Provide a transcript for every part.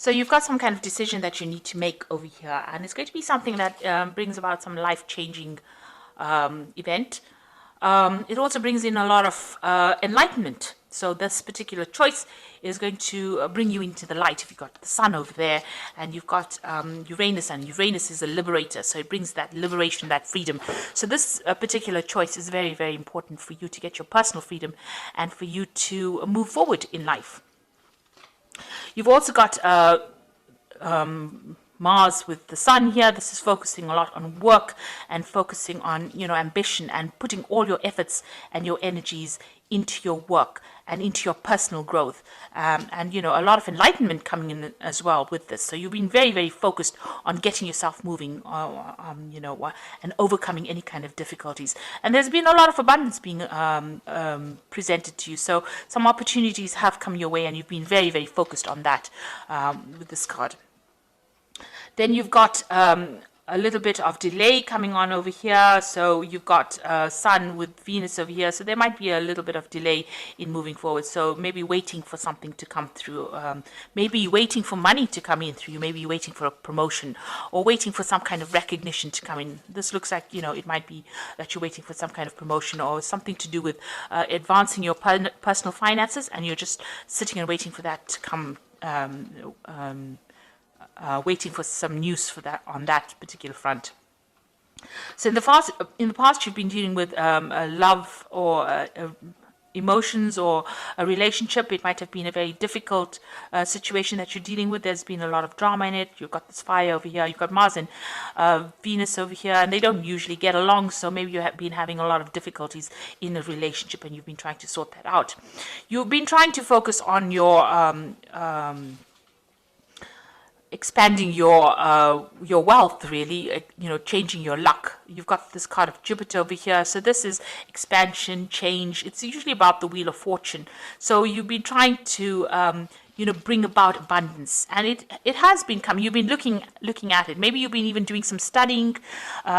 So you've got some kind of decision that you need to make over here, and it's going to be something that brings about some life-changing event. It also brings in a lot of enlightenment. So this particular choice is going to bring you into the light. If you've got the sun over there and you've got Uranus, and Uranus is a liberator, so it brings that liberation, that freedom. So this particular choice is very, very important for you to get your personal freedom and for you to move forward in life. You've also got Mars with the sun here. This is focusing a lot on work and focusing on, ambition and putting all your efforts and your energies into your work and into your personal growth. And, a lot of enlightenment coming in as well with this. So you've been very, very focused on getting yourself moving, and overcoming any kind of difficulties. And there's been a lot of abundance being presented to you. So some opportunities have come your way, and you've been very, very focused on that with this card. Then you've got a little bit of delay coming on over here. So you've got Sun with Venus over here. So there might be a little bit of delay in moving forward. So maybe waiting for something to come through. Maybe waiting for money to come in through. Maybe waiting for a promotion or waiting for some kind of recognition to come in. This looks like, it might be that you're waiting for some kind of promotion or something to do with advancing your personal finances, and you're just sitting and waiting for that to come. Waiting for some news for that on that particular front. So in the past, you've been dealing with a love or emotions or a relationship. It might have been a very difficult situation that you're dealing with. There's been a lot of drama in it. You've got this fire over here. You've got Mars and Venus over here, and they don't usually get along. So maybe you have been having a lot of difficulties in a relationship, and you've been trying to sort that out. You've been trying to focus on your expanding your wealth, really, changing your luck. You've got this card of Jupiter over here. So this is expansion, change. It's usually about the Wheel of Fortune. So you've been trying to bring about abundance, and it has been coming. You've been looking at it. Maybe you've been even doing some studying,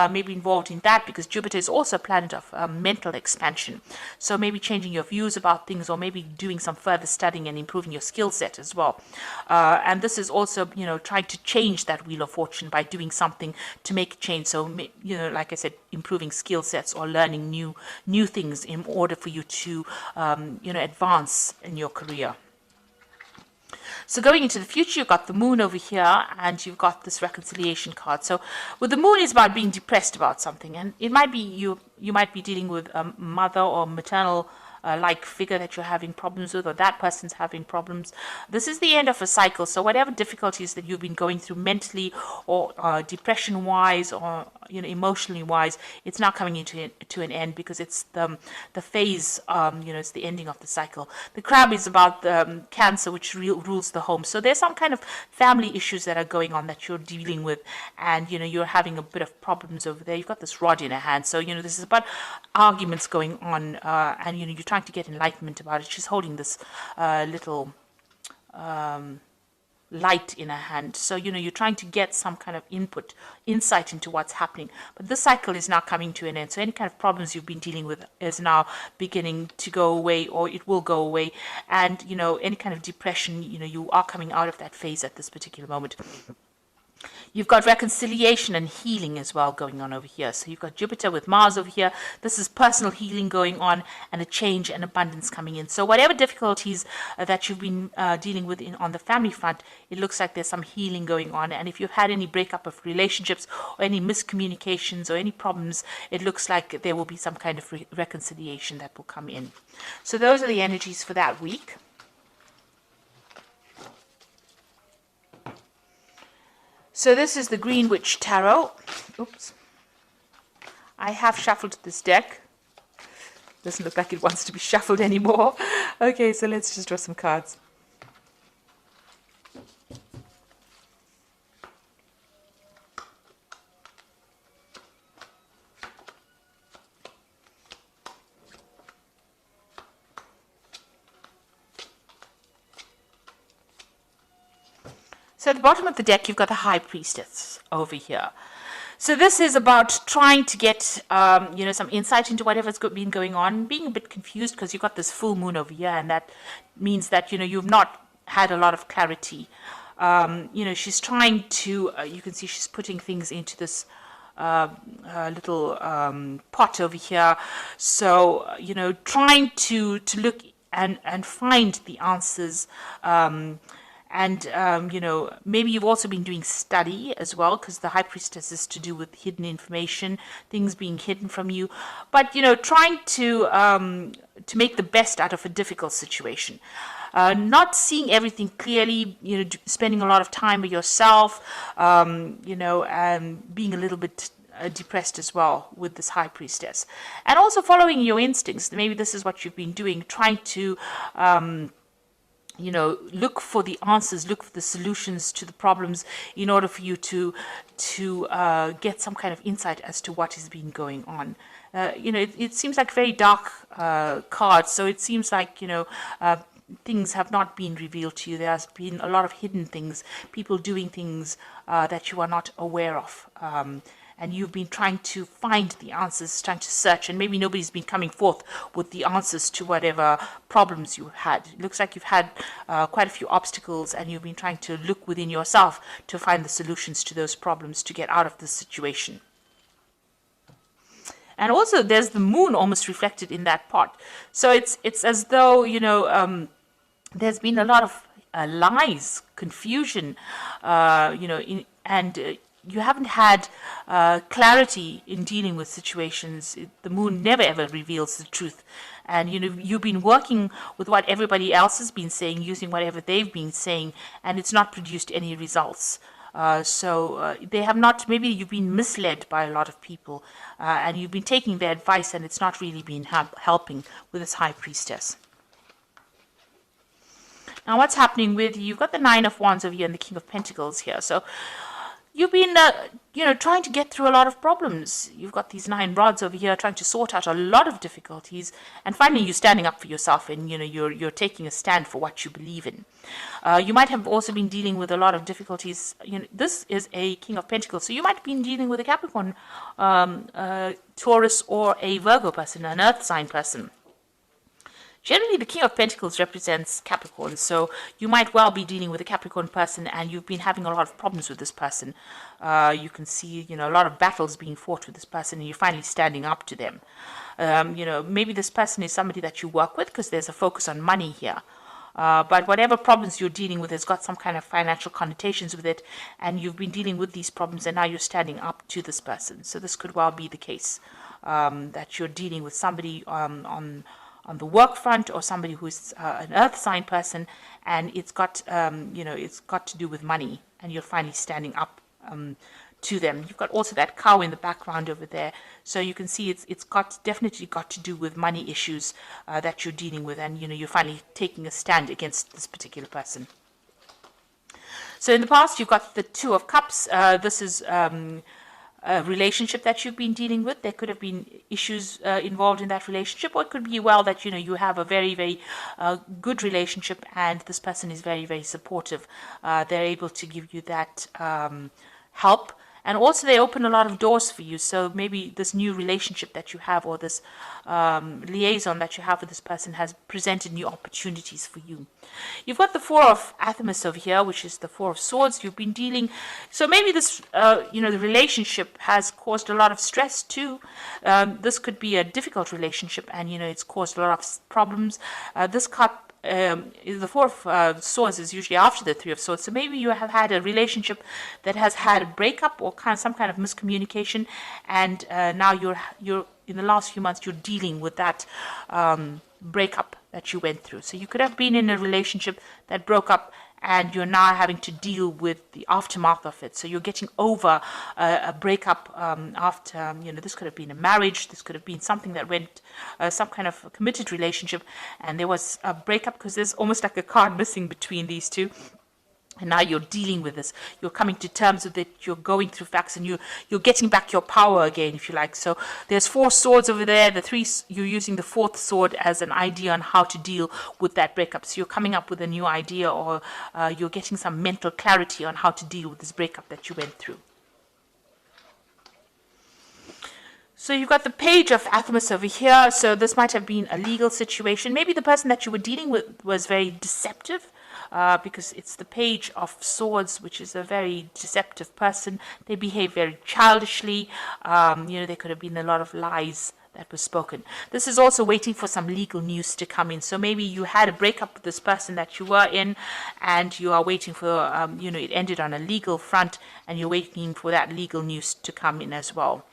maybe involved in that, because Jupiter is also a planet of mental expansion. So maybe changing your views about things, or maybe doing some further studying and improving your skill set as well. And this is also, trying to change that Wheel of Fortune by doing something to make a change. So, like I said, improving skill sets or learning new things in order for you to, advance in your career. So going into the future, you've got the moon over here, and you've got this reconciliation card. So with the moon, is about being depressed about something, and it might be you might be dealing with a mother or maternal like figure that you're having problems with, or that person's having problems. This is the end of a cycle. So whatever difficulties that you've been going through mentally or depression wise or emotionally wise, it's now coming to an end, because it's the phase, it's the ending of the cycle. The crab is about the Cancer, which rules the home. So there's some kind of family issues that are going on that you're dealing with, and you're having a bit of problems over there. You've got this rod in a hand, so this is about arguments going on, and you're trying to get enlightenment about it. She's holding this little light in her hand. So, you're trying to get some kind of insight into what's happening. But this cycle is now coming to an end. So any kind of problems you've been dealing with is now beginning to go away, or it will go away. And, any kind of depression, you are coming out of that phase at this particular moment. You've got reconciliation and healing as well going on over here. So you've got Jupiter with Mars over here. This is personal healing going on, and a change and abundance coming in. So whatever difficulties that you've been dealing with on the family front, it looks like there's some healing going on. And if you've had any breakup of relationships or any miscommunications or any problems, it looks like there will be some kind of reconciliation that will come in. So those are the energies for that week. So this is the Green Witch Tarot. Oops. I have shuffled this deck. Doesn't look like it wants to be shuffled anymore. Okay, so let's just draw some cards. So at the bottom of the deck, you've got the High Priestess over here. So this is about trying to get, some insight into whatever's been going on, being a bit confused because you've got this full moon over here, and that means that, you've not had a lot of clarity she's trying to, you can see she's putting things into this little pot over here. So, trying to look and find the answers. Maybe you've also been doing study as well, because the high priestess is to do with hidden information, things being hidden from you. But, trying to make the best out of a difficult situation. Not seeing everything clearly, spending a lot of time with yourself, and being a little bit depressed as well with this high priestess. And also following your instincts. Maybe this is what you've been doing, trying to look for the answers, look for the solutions to the problems in order for you to get some kind of insight as to what has been going on. It seems like very dark cards, so it seems like, things have not been revealed to you. There has been a lot of hidden things, people doing things that you are not aware of. And you've been trying to find the answers, trying to search, and maybe nobody's been coming forth with the answers to whatever problems you had. It looks like you've had quite a few obstacles, and you've been trying to look within yourself to find the solutions to those problems to get out of this situation. And also there's the moon almost reflected in that pot. So it's as though, there's been a lot of lies, confusion, you haven't had clarity in dealing with situations. The moon never ever reveals the truth. And, you've been working with what everybody else has been saying, using whatever they've been saying, and it's not produced any results. They have not, maybe you've been misled by a lot of people, and you've been taking their advice, and it's not really been helping with this high priestess. Now, what's happening with you? You've got the Nine of Wands over here and the King of Pentacles here. So you've been, trying to get through a lot of problems. You've got these 9 rods over here trying to sort out a lot of difficulties. And finally, you're standing up for yourself, and, you're taking a stand for what you believe in. You might have also been dealing with a lot of difficulties. This is a King of Pentacles. So you might have been dealing with a Capricorn, Taurus, or a Virgo person, an earth sign person. Generally, the King of Pentacles represents Capricorn, so you might well be dealing with a Capricorn person, and you've been having a lot of problems with this person. You can see, a lot of battles being fought with this person, and you're finally standing up to them. Maybe this person is somebody that you work with, because there's a focus on money here. But whatever problems you're dealing with has got some kind of financial connotations with it, and you've been dealing with these problems, and now you're standing up to this person. So this could well be the case, that you're dealing with somebody on the work front, or somebody who's an earth sign person, and it's got it's got to do with money, and you're finally standing up to them. You've got also that cow in the background over there, so you can see it's definitely got to do with money issues that you're dealing with, and you're finally taking a stand against this particular person. So in the past, you've got the Two of Cups. This is a relationship that you've been dealing with. There could have been issues involved in that relationship, or it could be well that you have a very, very good relationship, and this person is very, very supportive. They're able to give you that help, and also they open a lot of doors for you. So maybe this new relationship that you have, or this liaison that you have with this person, has presented new opportunities for you. You've got the Four of Athamas over here, which is the Four of Swords. You've been dealing, so maybe this, the relationship has caused a lot of stress too. This could be a difficult relationship, and it's caused a lot of problems. This cup, the Four of Swords is usually after the Three of Swords. So maybe you have had a relationship that has had a breakup, or some kind of miscommunication, and now you're in the last few months you're dealing with that breakup that you went through. So you could have been in a relationship that broke up, and you're now having to deal with the aftermath of it. So you're getting over a breakup after, this could have been a marriage, this could have been something that went, some kind of a committed relationship, and there was a breakup, because there's almost like a card missing between these two. And now you're dealing with this. You're coming to terms with it. You're going through facts, and you're getting back your power again, if you like. So there's 4 swords over there. The 3, you're using the 4th sword as an idea on how to deal with that breakup. So you're coming up with a new idea, or you're getting some mental clarity on how to deal with this breakup that you went through. So you've got the Page of Athamas over here. So this might have been a legal situation. Maybe the person that you were dealing with was very deceptive. because it's the Page of Swords, which is a very deceptive person. They behave very childishly. There could have been a lot of lies that was spoken. This is also waiting for some legal news to come in. So maybe you had a breakup with this person that you were in, and you are waiting for, it ended on a legal front, and you're waiting for that legal news to come in as well.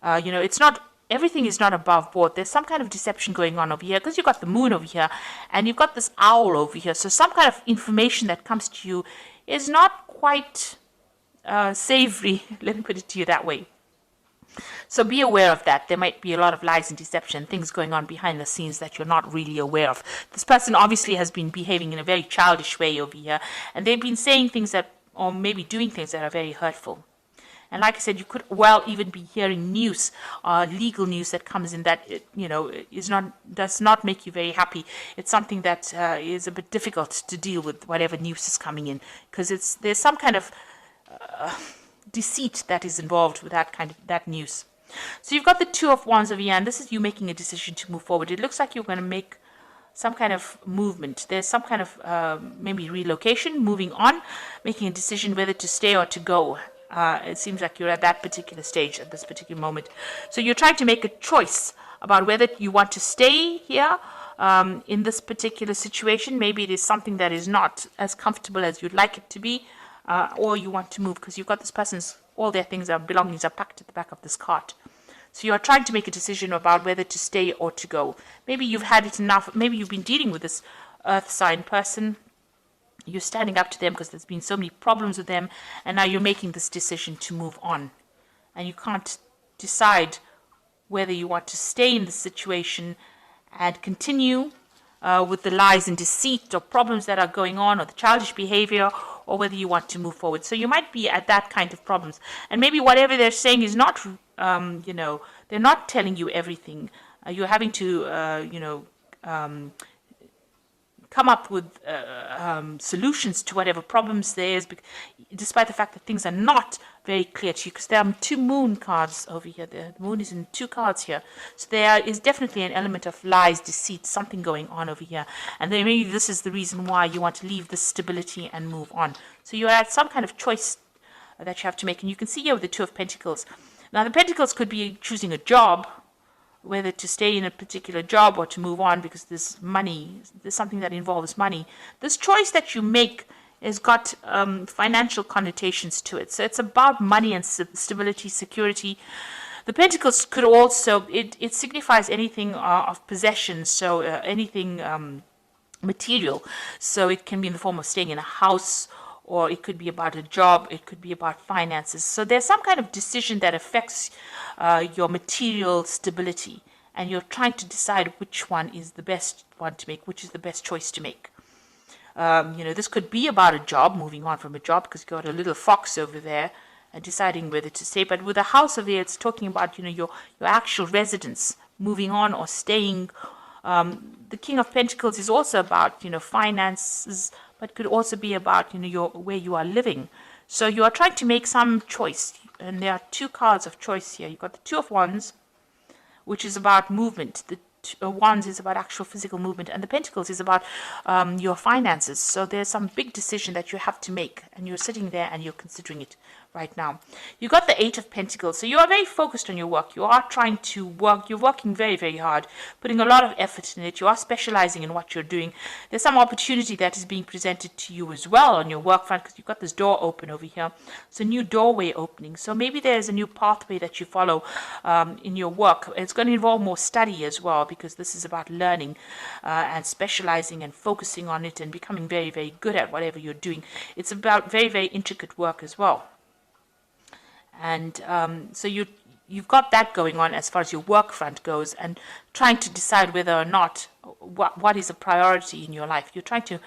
It's not, everything is not above board. There's some kind of deception going on over here, because you've got the moon over here, and you've got this owl over here. So some kind of information that comes to you is not quite savory, let me put it to you that way. So be aware of that. There might be a lot of lies and deception, things going on behind the scenes that you're not really aware of. This person obviously has been behaving in a very childish way over here, and they've been saying things that, or maybe doing things that are very hurtful. And like I said, you could well even be hearing news, legal news that comes in that, does not make you very happy. It's something that is a bit difficult to deal with, whatever news is coming in, because there's some kind of deceit that is involved with that news. So you've got the Two of Wands over here, and this is you making a decision to move forward. It looks like you're going to make some kind of movement. There's some kind of maybe relocation, moving on, making a decision whether to stay or to go. It seems like you're at that particular stage at this particular moment. So you're trying to make a choice about whether you want to stay here in this particular situation. Maybe it is something that is not as comfortable as you'd like it to be, or you want to move because you've got this person's, all their things, their belongings are packed at the back of this cart. So you are trying to make a decision about whether to stay or to go. Maybe you've had it enough. Maybe you've been dealing with this earth sign person. You're standing up to them because there's been so many problems with them, and now you're making this decision to move on. And you can't decide whether you want to stay in the situation and continue with the lies and deceit or problems that are going on, or the childish behavior, or whether you want to move forward. So you might be at that kind of problems. And maybe whatever they're saying is not, they're not telling you everything. You're having to, come up with solutions to whatever problems there is, despite the fact that things are not very clear to you, because there are two moon cards over here. The moon is in two cards here. So there is definitely an element of lies, deceit, something going on over here. And then maybe this is the reason why you want to leave this stability and move on. So you're at some kind of choice that you have to make. And you can see here with the Two of Pentacles. Now the Pentacles could be choosing a job, whether to stay in a particular job or to move on because there's money, there's something that involves money. This choice that you make has got financial connotations to it. So it's about money and stability, security. The Pentacles could also, it signifies anything of possession, so anything material. So it can be in the form of staying in a house, or it could be about a job, it could be about finances. So there's some kind of decision that affects your material stability, and you're trying to decide which one is the best one to make, which is the best choice to make. This could be about a job, moving on from a job, because you've got a little fox over there and deciding whether to stay. But with a house over here, it's talking about, your actual residence, moving on or staying. The King of Pentacles is also about, finances, but could also be about, where you are living. So you are trying to make some choice, and there are two cards of choice here. You've got the Two of Wands, which is about movement. The Wands is about actual physical movement, and the Pentacles is about your finances. So there's some big decision that you have to make, and you're sitting there and you're considering it right now. You got the Eight of Pentacles, so you are very focused on your work. You are trying to work. You're working very, very hard, putting a lot of effort in it. You are specializing in what you're doing. There's some opportunity that is being presented to you as well on your work front, because you've got this door open over here. It's a new doorway opening. So maybe there's a new pathway that you follow in your work. It's going to involve more study as well, because this is about learning and specializing and focusing on it and becoming very, very good at whatever you're doing. It's about very, very intricate work as well. And so you've got that going on as far as your work front goes, and trying to decide whether or not what is a priority in your life. You're trying to,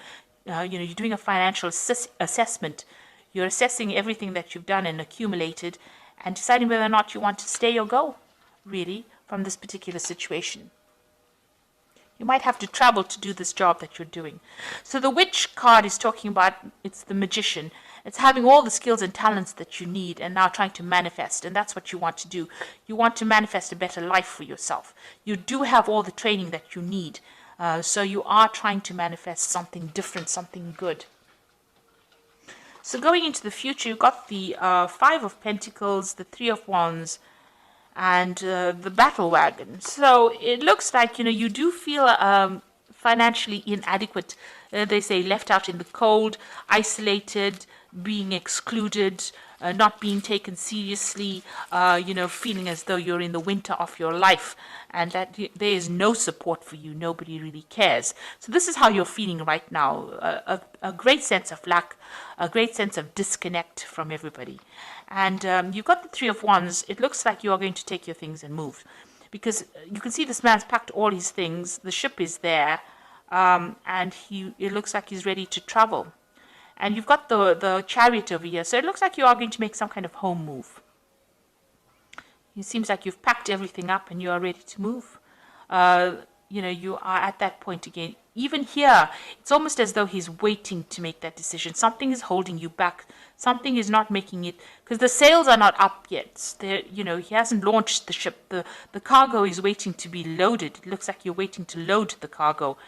you're doing a financial assessment. You're assessing everything that you've done and accumulated, and deciding whether or not you want to stay or go, really, from this particular situation. You might have to travel to do this job that you're doing. So the Witch card is talking about, it's the magician. It's having all the skills and talents that you need and now trying to manifest. And that's what you want to do. You want to manifest a better life for yourself. You do have all the training that you need. So you are trying to manifest something different, something good. So going into the future, you've got the Five of Pentacles, the Three of Wands, and the Battle Wagon. So it looks like, you do feel financially inadequate. They say left out in the cold, isolated, being excluded, not being taken seriously, feeling as though you're in the winter of your life and that there is no support for you. Nobody really cares. So this is how you're feeling right now. A great sense of lack, a great sense of disconnect from everybody. And you've got the Three of Wands. It looks like you are going to take your things and move. Because you can see this man's packed all his things. The ship is there. And it looks like he's ready to travel. And you've got the Chariot over here. So it looks like you are going to make some kind of home move. It seems like you've packed everything up and you are ready to move. You are at that point again. Even here, it's almost as though he's waiting to make that decision. Something is holding you back. Something is not making it, because the sails are not up yet. He hasn't launched the ship. The cargo is waiting to be loaded. It looks like you're waiting to load the cargo.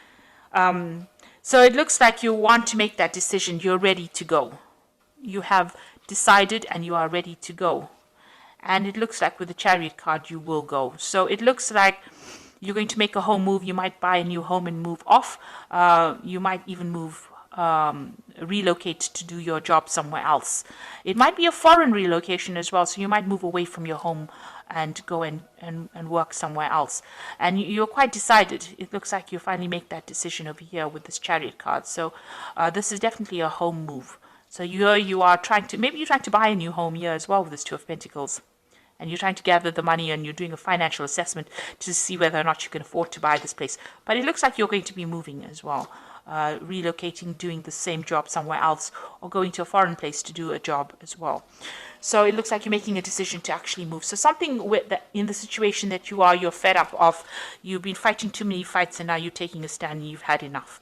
So it looks like you want to make that decision. You're ready to go. You have decided and you are ready to go. And it looks like with the Chariot card, you will go. So it looks like you're going to make a home move. You might buy a new home and move off. You might even relocate to do your job somewhere else. It might be a foreign relocation as well. So you might move away from your home and go and work somewhere else. And you're quite decided. It looks like you finally make that decision over here with this Chariot card. So this is definitely a home move. So you are trying to buy a new home here as well with this Two of Pentacles. And you're trying to gather the money and you're doing a financial assessment to see whether or not you can afford to buy this place. But it looks like you're going to be moving as well. Relocating, doing the same job somewhere else, or going to a foreign place to do a job as well. So it looks like you're making a decision to actually move. So something in the situation that you're fed up of. You've been fighting too many fights and now you're taking a stand and you've had enough.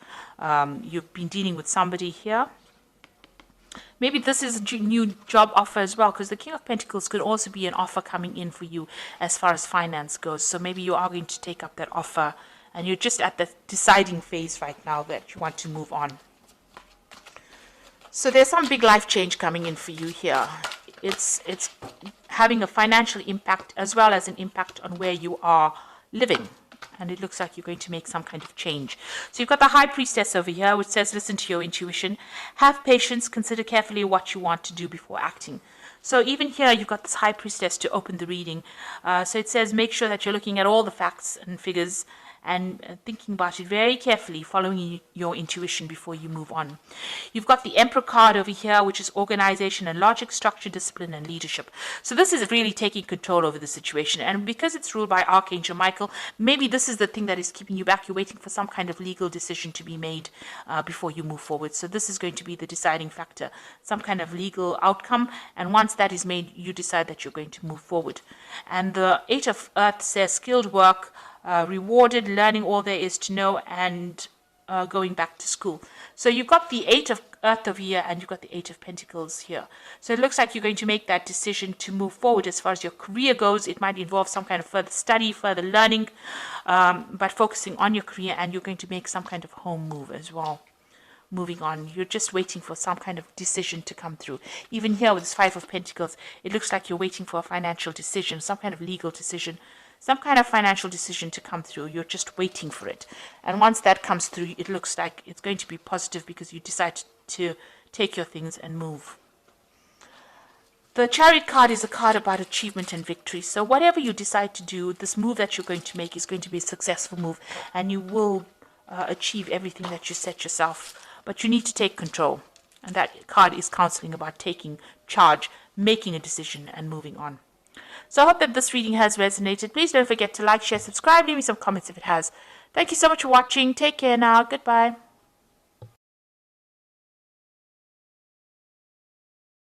You've been dealing with somebody here. Maybe this is a new job offer as well, because the King of Pentacles could also be an offer coming in for you as far as finance goes. So maybe you are going to take up that offer and you're just at the deciding phase right now that you want to move on. So there's some big life change coming in for you here. It's having a financial impact as well as an impact on where you are living. And it looks like you're going to make some kind of change. So you've got the High Priestess over here, which says, listen to your intuition. Have patience. Consider carefully what you want to do before acting. So even here, you've got this High Priestess to open the reading. So it says, make sure that you're looking at all the facts and figures and thinking about it very carefully, following your intuition before you move on. You've got the Emperor card over here, which is organization and logic, structure, discipline, and leadership. So this is really taking control over the situation. And because it's ruled by Archangel Michael, maybe this is the thing that is keeping you back. You're waiting for some kind of legal decision to be made before you move forward. So this is going to be the deciding factor, some kind of legal outcome. And once that is made, you decide that you're going to move forward. And the Eight of Earth says skilled work, rewarded, learning all there is to know, and going back to school. So you've got the Eight of Earth over here and you've got the Eight of Pentacles here. So it looks like you're going to make that decision to move forward as far as your career goes. It might involve some kind of further study, further learning, but focusing on your career, and you're going to make some kind of home move as well. Moving on, you're just waiting for some kind of decision to come through. Even here with this Five of Pentacles, it looks like you're waiting for a financial decision, some kind of legal decision, some kind of financial decision to come through. You're just waiting for it. And once that comes through, it looks like it's going to be positive because you decide to take your things and move. The Chariot card is a card about achievement and victory. So whatever you decide to do, this move that you're going to make is going to be a successful move, and you will achieve everything that you set yourself. But you need to take control. And that card is counseling about taking charge, making a decision, and moving on. So I hope that this reading has resonated. Please don't forget to like, share, subscribe, leave me some comments if it has. Thank you so much for watching. Take care now. Goodbye.